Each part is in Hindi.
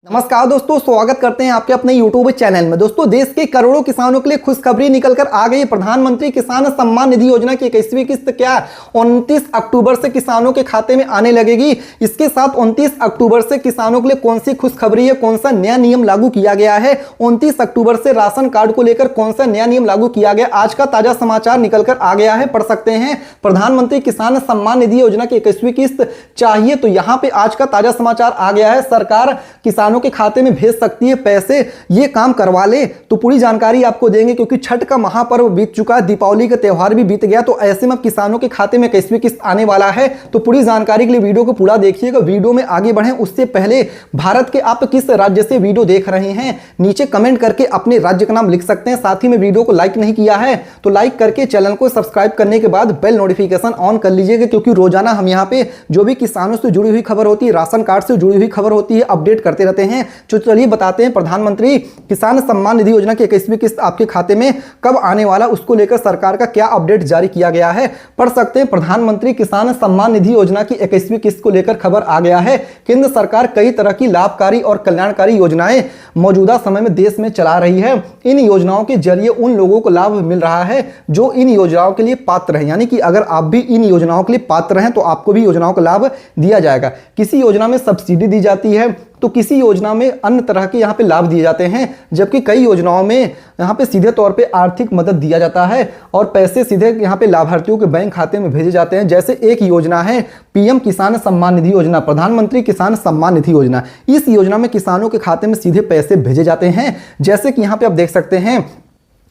नमस्कार दोस्तों, स्वागत करते हैं आपके अपने YouTube चैनल में। दोस्तों, देश के करोड़ों किसानों के लिए खुशखबरी निकल कर आ गई। प्रधानमंत्री किसान सम्मान निधि योजना की 21वीं किस्त क्या 29 अक्टूबर से किसानों के खाते में आने लगेगी। इसके साथ 29 अक्टूबर से किसानों के लिए कौन सी खुशखबरी है, कौन सा नया नियम लागू किया गया है, 29 अक्टूबर से राशन कार्ड को लेकर कौन सा नया नियम लागू किया गया, आज का ताजा समाचार निकल कर आ गया है, पढ़ सकते हैं। प्रधानमंत्री किसान सम्मान निधि योजना की 21वीं किस्त चाहिए तो यहां पे आज का ताजा समाचार आ गया है। सरकार किसानों के खाते में भेज सकती है पैसे, ये काम करवा ले तो पूरी जानकारी आपको देंगे, क्योंकि छठ का महापर्व बीत चुका है, दीपावली का त्यौहार भी बीत गया, तो ऐसे में किसानों के खाते में 21वीं किस्त आने वाला है। तो पूरी जानकारी के लिए वीडियो को पूरा देखिएगा। वीडियो में आगे बढ़ें उससे पहले भारत के आप किस राज्य से वीडियो देख रहे हैं नीचे कमेंट करके अपने राज्य का नाम लिख सकते हैं। साथ ही में वीडियो को लाइक नहीं किया है तो लाइक करके चैनल को सब्सक्राइब करने के बाद बेल नोटिफिकेशन ऑन कर लीजिएगा, क्योंकि रोजाना हम यहाँ पे जो भी किसानों से जुड़ी हुई खबर होती है, राशन कार्ड से जुड़ी हुई खबर होती है, अपडेट करते रहते हैं। तो चलिए बताते हैं प्रधानमंत्री किसान सम्मान निधि योजना की 21वीं किस्त आपके खाते में कब आने वाला, उसको लेकर सरकार का क्या अपडेट जारी किया गया है, पढ़ सकते हैं। प्रधानमंत्री किसान सम्मान निधि योजना की 21वीं किस्त को लेकर खबर आ गया है। केंद्र सरकार कई तरह की लाभकारी और कल्याणकारी योजनाएं मौजूदा समय में देश में चला रही है। इन योजनाओं के जरिए उन लोगों को लाभ मिल रहा है जो इन योजनाओं के लिए पात्र हैं, यानी कि अगर आप भी इन योजनाओं के लिए पात्र हैं तो आपको भी योजनाओं का लाभ दिया जाएगा। किसी योजना में सब्सिडी दी जाती है तो किसी योजना में अन्य तरह के यहाँ पे लाभ दिए जाते हैं, जबकि कई योजनाओं में यहाँ पे सीधे तौर पे आर्थिक मदद दिया जाता है और पैसे सीधे यहाँ पे लाभार्थियों के बैंक खाते में भेजे जाते हैं। जैसे एक योजना है पीएम किसान सम्मान निधि योजना, प्रधानमंत्री किसान सम्मान निधि योजना। इस योजना में किसानों के खाते में सीधे पैसे भेजे जाते हैं। जैसे कि यहाँ पे आप देख सकते हैं,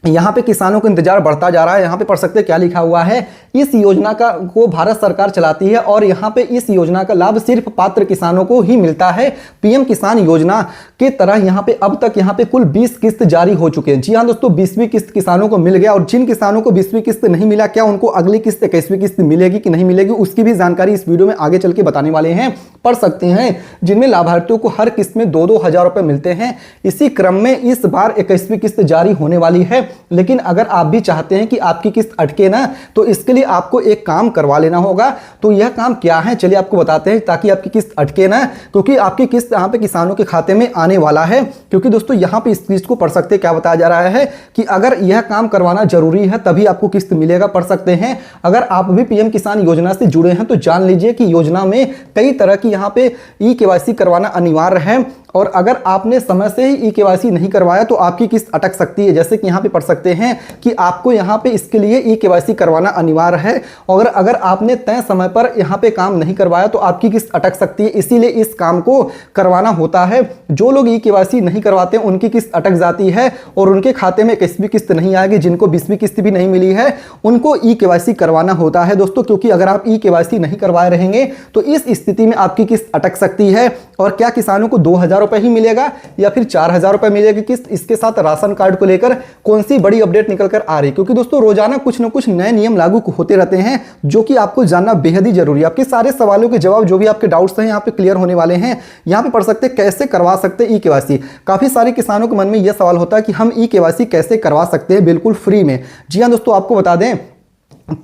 यहाँ पे किसानों का इंतजार बढ़ता जा रहा है। यहाँ पे पढ़ सकते हैं क्या लिखा हुआ है, इस योजना का को भारत सरकार चलाती है और यहाँ पे इस योजना का लाभ सिर्फ पात्र किसानों को ही मिलता है। पीएम किसान योजना के तरह यहाँ पे अब तक यहाँ पे कुल 20 किस्त जारी हो चुके हैं। जी हाँ दोस्तों, 20वीं किस्त किसानों को मिल गया और जिन किसानों को 20वीं किस्त नहीं मिला, क्या उनको अगली किस्त 21वीं किस्त मिलेगी कि नहीं मिलेगी, उसकी भी जानकारी इस वीडियो में आगे चल के बताने वाले हैं, पढ़ सकते हैं। जिनमें लाभार्थियों को हर किस्त में 2-2 हजार रुपए मिलते हैं। इसी क्रम में इस बार 21वीं किस्त जारी होने वाली है। लेकिन अगर आप भी चाहते हैं कि आपकी किस्त अटके ना, तो इसके लिए आपको एक काम करवा लेना होगा। तो यह काम क्या है चलिए आपको बताते हैं, ताकि आपकी किस्त अटके ना, क्योंकि आपकी किस्त यहाँ पे किसानों के खाते में आने वाला है। क्योंकि दोस्तों यहाँ पे इस चीज को पढ़ सकते हैं क्या बताया जा रहा है कि अगर यह काम करवाना जरूरी है तभी आपको किस्त मिलेगा, पढ़ सकते हैं। अगर आप भी पीएम किसान योजना से जुड़े हैं तो जान लीजिए कि योजना में कई तरह की यहाँ पे ई-केवाईसी करवाना अनिवार्य है और अगर आपने समय से ही ई-केवाईसी नहीं करवाया तो आपकी किस्त अटक सकती है। जैसे कि यहाँ पे पढ़ सकते हैं कि आपको यहाँ पे इसके लिए ई-केवाईसी करवाना अनिवार्य है और अगर आपने तय समय पर यहाँ पे काम नहीं करवाया तो आपकी किस्त अटक सकती है। इसीलिए इस काम को करवाना होता है। जो लोग ई-केवाईसी नहीं करवाते उनकी किस्त अटक जाती है और उनके खाते में 21वीं किस्त नहीं आएगी। जिनको 20वीं किस्त भी नहीं मिली है उनको ई-केवाईसी करवाना होता है दोस्तों, क्योंकि अगर आप ई-केवाईसी नहीं करवाए रहेंगे तो इस स्थिति में आपकी किस्त अटक सकती है। और क्या किसानों को 2,000 रुपए ही मिलेगा या फिर 4,000 रुपए मिलेगी किस्त, इसके साथ राशन कार्ड को लेकर कौन सी बड़ी अपडेट निकल कर आ रही है, क्योंकि दोस्तों रोजाना कुछ ना कुछ नए नियम लागू होते रहते हैं जो कि आपको जानना बेहद ही जरूरी है। आपके सारे सवालों के जवाब जो भी आपके डाउट्स हैं यहाँ पे क्लियर होने वाले हैं। यहाँ पे पढ़ सकते हैं कैसे करवा सकते हैं ई-केवाईसी। काफी सारे किसानों के मन में यह सवाल होता है कि हम ई-केवाईसी कैसे करवा सकते हैं बिल्कुल फ्री में। जी हाँ दोस्तों, आपको बता दें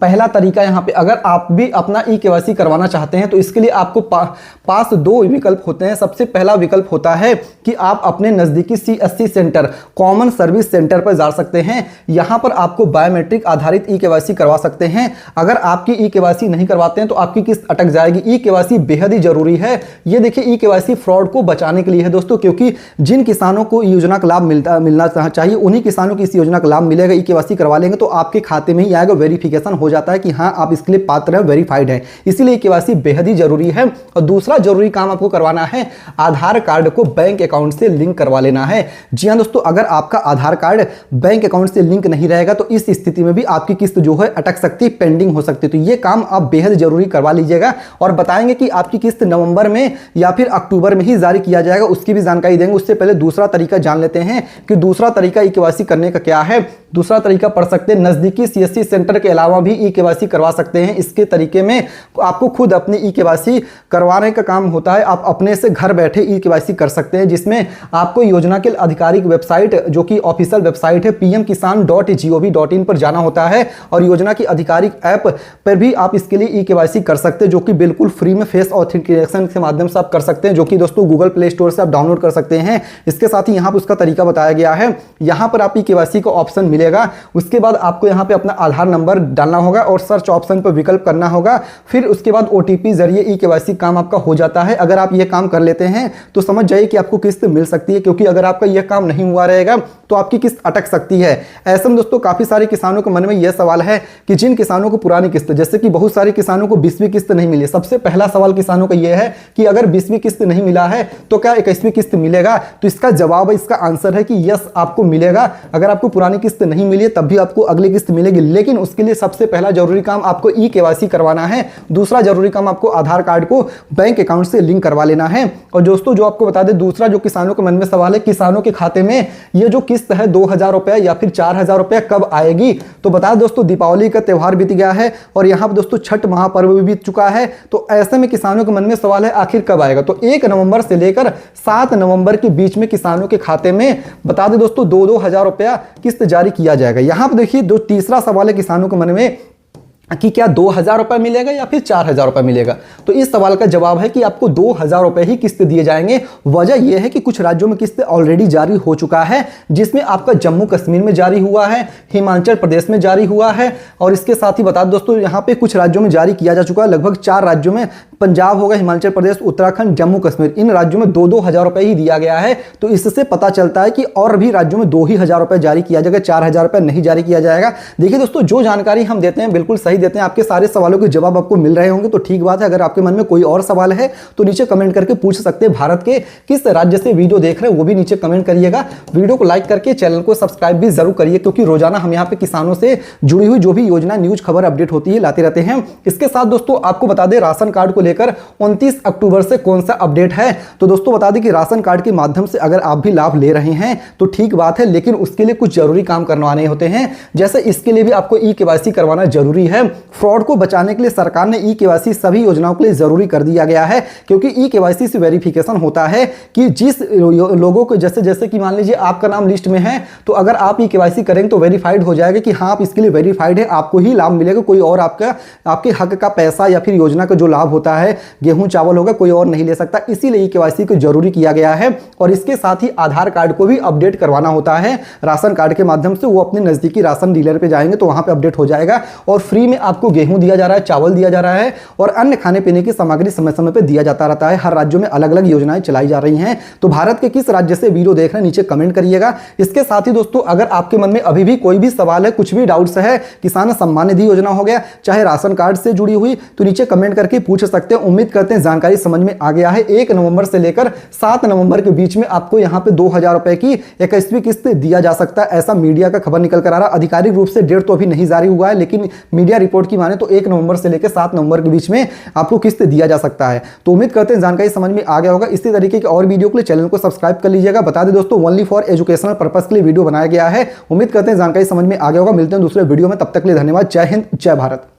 पहला तरीका यहाँ पे, अगर आप भी अपना ई-केवाईसी करवाना चाहते हैं तो इसके लिए आपको पास 2 विकल्प होते हैं। सबसे पहला विकल्प होता है कि आप अपने नजदीकी CSC centre, common service centre पर जा सकते हैं। यहाँ पर आपको बायोमेट्रिक आधारित ई-केवाईसी करवा सकते हैं। अगर आपकी ई-केवाईसी नहीं करवाते हैं तो आपकी किस्त अटक जाएगी। ई-केवाईसी बेहद ही जरूरी है। ये देखिए ई-केवाईसी फ्रॉड को बचाने के लिए है दोस्तों, क्योंकि जिन किसानों को योजना का लाभ मिलना चाहिए उन्हीं किसानों की इस योजना का लाभ मिलेगा। ई-केवाईसी करवा लेंगे तो आपके खाते में ही आएगा, वेरिफिकेशन हो जाता है कि हाँ आप इसके लिए पात्र हैं, वेरीफाइड है। इसीलिए केवाईसी बेहद ही जरूरी है। और दूसरा जरूरी काम आपको करवाना है, आधार कार्ड को बैंक अकाउंट से लिंक करवा लेना है। जी हां दोस्तों, अगर आपका आधार कार्ड बैंक अकाउंट से लिंक नहीं रहेगा तो इस स्थिति में भी आपकी किस्त जो है अटक सकती है, पेंडिंग हो सकती है। तो ये काम आप बेहद जरूरी करवा लीजिएगा और बताएंगे कि आपकी किस्त नवंबर में या फिर अक्टूबर में ही जारी किया जाएगा, उसकी भी जानकारी देंगे। उससे पहले दूसरा तरीका जान लेते हैं कि दूसरा तरीका ई-केवाईसी करने का क्या है। दूसरा तरीका पढ़ सकते हैं, नजदीकी CSC सेंटर के अलावा भी ई केवाईसी करवा सकते हैं। इसके तरीके में आपको खुद अपनी ई केवाईसी करवाने का काम होता है। आप अपने से घर बैठे ई केवाईसी कर सकते हैं, जिसमें आपको योजना के आधिकारिक वेबसाइट जो कि ऑफिशियल वेबसाइट है pmkisan.gov.in पर जाना होता है और योजना की आधिकारिक ऐप पर भी आप इसके लिए ई केवाईसी कर सकते हैं, जो कि बिल्कुल फ्री में फेस ऑथेंटिकेशन के माध्यम से आप कर सकते हैं, जो कि दोस्तों गूगल प्ले स्टोर से आप डाउनलोड कर सकते हैं। इसके साथ ही यहाँ पर उसका तरीका बताया गया है। यहाँ पर आप ई केवाईसी का ऑप्शन मिलेगा, उसके बाद आपको यहाँ पे अपना आधार नंबर डालना होगा और सर्च ऑप्शन पर विकल्प करना होगा। फिर उसके बाद ओटीपी जरिए ई केवाईसी काम आपका हो जाता है। अगर आप ये काम कर लेते हैं तो समझ जाइए कि आपको किस्त मिल सकती है, क्योंकि अगर आपका यह काम नहीं हुआ रहेगा तो आपकी किस्त अटक सकती है। ऐसे में दोस्तों काफी सारे किसानों के मन में यह सवाल है कि जिन किसानों को पुरानी किस्त, जैसे कि बहुत सारे किसानों को 20वीं किस्त नहीं मिली। सबसे पहला सवाल किसानों का यह है कि अगर 20वीं किस्त नहीं मिला है तो क्या 21वीं किस्त मिलेगा? तो इसका जवाब है, इसका आंसर है कि यस, आपको मिलेगा। अगर आपको पुरानी किस्त नहीं मिली तब भी आपको अगली किस्त मिलेगी, लेकिन उसके लिए सबसे पहला जरूरी काम आपको ई केवाईसी करवाना है। दूसरा जरूरी काम आपको आधार कार्ड को बैंक अकाउंट से लिंक करवा लेना है। और दोस्तों जो आपको बता दें, दूसरा जो किसानों के मन में सवाल है, किसानों के खाते में ये जो किस्त है 2000 रुपया या फिर 4000 रुपया कब आएगी? तो बता दें दोस्तों, दीपावली का त्यौहार बीत गया है और यहाँ पर दोस्तों छठ महापर्व भी बीत चुका है। तो ऐसे में किसानों के मन में सवाल है आखिर कब आएगा? तो 1 नवंबर से लेकर 7 नवंबर के बीच में किसानों के खाते में बता दें दोस्तों 2-2 हजार रुपया किस्त जारी किया जाएगा। यहाँ पर देखिए, जो तीसरा सवाल है किसानों के मन में कि क्या 2000 रुपये मिलेगा या फिर 4000 रुपये मिलेगा? तो इस सवाल का जवाब है कि आपको 2000 रुपये ही किस्त दिए जाएंगे। वजह यह है कि कुछ राज्यों में किस्त ऑलरेडी जारी हो चुका है, जिसमें आपका जम्मू कश्मीर में जारी हुआ है, हिमाचल प्रदेश में जारी हुआ है और इसके साथ ही बता दें दोस्तों, यहाँ पे कुछ राज्यों में जारी किया जा चुका है। लगभग 4 राज्यों में, पंजाब होगा, हिमाचल प्रदेश, उत्तराखंड, जम्मू कश्मीर, इन राज्यों में 2-2 हजार रुपये ही दिया गया है। तो इससे पता चलता है कि और भी राज्यों में 2 ही हजार रुपये जारी किया जाएगा, 4000 रुपये नहीं जारी किया जाएगा। देखिए दोस्तों, जो जानकारी हम देते हैं बिल्कुल सही देते हैं। आपके सारे सवालों के जवाब आपको मिल रहे होंगे तो ठीक बात है। अगर आपके मन में कोई और सवाल है तो नीचे कमेंट करके पूछ सकते हैं। भारत के किस राज्य से वीडियो देख रहे हैं वो भी नीचे कमेंट करिएगा। वीडियो को लाइक करके चैनल को सब्सक्राइब भी जरूर करिए, क्योंकि रोजाना हम यहाँ पे किसानों से जुड़ी हुई जो भी योजना, न्यूज, खबर अपडेट होती है लाते रहते हैं। इसके साथ दोस्तों आपको बता दें, राशन कार्ड को लेकर 29 अक्टूबर से कौन सा अपडेट है। तो दोस्तों बता दें कि राशन कार्ड के माध्यम से अगर आप भी लाभ ले रहे हैं तो ठीक बात है, लेकिन उसके लिए कुछ जरूरी काम करवाने होते हैं। जैसे इसके लिए भी आपको ई केवाईसी करवाना जरूरी है। फ्रॉड को बचाने के लिए सरकार ने ई केवाईसी सभी योजनाओं के लिए जरूरी कर दिया गया है, क्योंकि ई केवाईसी से वेरिफिकेशन होता है कि जिस लोगों को, जैसे कि मान लीजिए आपका नाम लिस्ट में है, तो अगर आप ई केवाईसी करेंगे तो वेरीफाइड हो जाएगा कि हाँ आप इसके लिए वेरीफाइड है, आपको ही लाभ मिलेगा। कोई और आपके हक का पैसा या फिर योजना का जो लाभ होता है, गेहूं चावल होगा, कोई और नहीं ले सकता। इसीलिए ई केवाईसी को जरूरी किया गया है। और इसके साथ ही आधार कार्ड को भी अपडेट करवाना होता है राशन कार्ड के माध्यम से। वो अपने नजदीकी राशन डीलर पे जाएंगे तो वहां पे अपडेट हो जाएगा। और फ्री में आपको गेहूं दिया जा रहा है, चावल दिया जा रहा है और अन्य खाने पीने की सामग्री समय समय पर दिया जाता रहता है। हर राज्यों में अलग अलग योजनाएं चलाई जा रही हैं। तो भारत के किस राज्य से वीडियो देख रहे हैं नीचे कमेंट करिएगा। इसके साथ ही दोस्तों, अगर आपके मन में अभी भी कोई भी सवाल है, कुछ भी डाउट्स है, किसान सम्मान निधि योजना हो गया, चाहे राशन कार्ड से जुड़ी हुई, तो नीचे कमेंट करके पूछ सकते हैं। उम्मीद करते हैं जानकारी समझ में आ गया है। 1 नवंबर से लेकर 7 नवंबर के बीच में आपको यहाँ पे 2000 रुपए की 21वीं किस्त दिया जा सकता है, ऐसा मीडिया का खबर निकल कर आ रहा। आधिकारिक रूप से डेट तो अभी नहीं जारी हुआ है, लेकिन मीडिया रिपोर्ट की माने तो 1 नवंबर से लेकर 7 नवंबर के बीच में आपको किस्त दिया जा सकता है। तो उम्मीद करते हैं जानकारी समझ में आ गया होगा। इसी तरीके की और वीडियो के लिए चैनल को सब्सक्राइब कर लीजिएगा। बता दें दोस्तों, ओनली फॉर एजुकेशनल पर्पस के लिए वीडियो बनाया गया है। उम्मीद करते हैं जानकारी समझ में आ गया होगा। मिलते हैं दूसरे वीडियो में, तब तक के लिए धन्यवाद। जय हिंद, जय भारत।